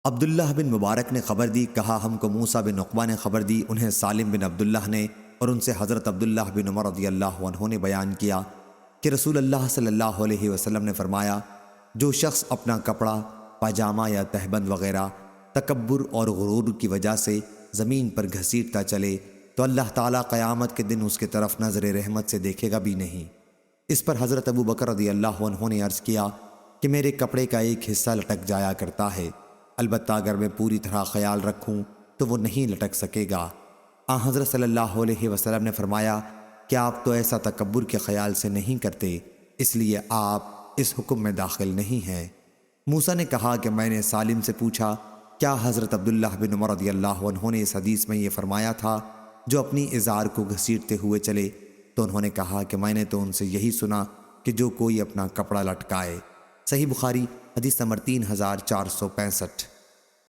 عبداللہ بن مبارک نے خبر دی، کہا ہم کو موسیٰ بن عقبہ نے خبر دی، انہیں سالم بن عبداللہ نے، اور ان سے حضرت عبداللہ بن عمر رضی اللہ عنہ نے بیان کیا کہ رسول اللہ صلی اللہ علیہ وسلم نے فرمایا، جو شخص اپنا کپڑا، پاجامہ یا تہبند وغیرہ تکبر اور غرور کی وجہ سے زمین پر گھسیٹتا چلے تو اللہ تعالیٰ قیامت کے دن اس کے طرف نظر رحمت سے دیکھے گا بھی نہیں۔ اس پر حضرت ابو بکر رضی اللہ عنہ نے عرض کیا کہ میرے کپڑے کا ایک حصہ لٹک جایا کرتا ہے، البتہ اگر میں پوری طرح خیال رکھوں تو وہ نہیں لٹک سکے گا۔ حضرت صلی اللہ علیہ وسلم نے فرمایا کہ آپ تو ایسا تکبر کے خیال سے نہیں کرتے، اس لیے آپ اس حکم میں داخل نہیں ہیں۔ موسیٰ نے کہا کہ میں نے سالم سے پوچھا، کیا حضرت عبداللہ بن عمر رضی اللہ عنہ نے اس حدیث میں یہ فرمایا تھا جو اپنی ازار کو گھسیٹتے ہوئے چلے؟ تو انہوں نے کہا کہ میں نے تو ان سے یہی سنا کہ جو کوئی اپنا کپڑا لٹکائے۔ صحیح بخاری حدیث نمبر 3465۔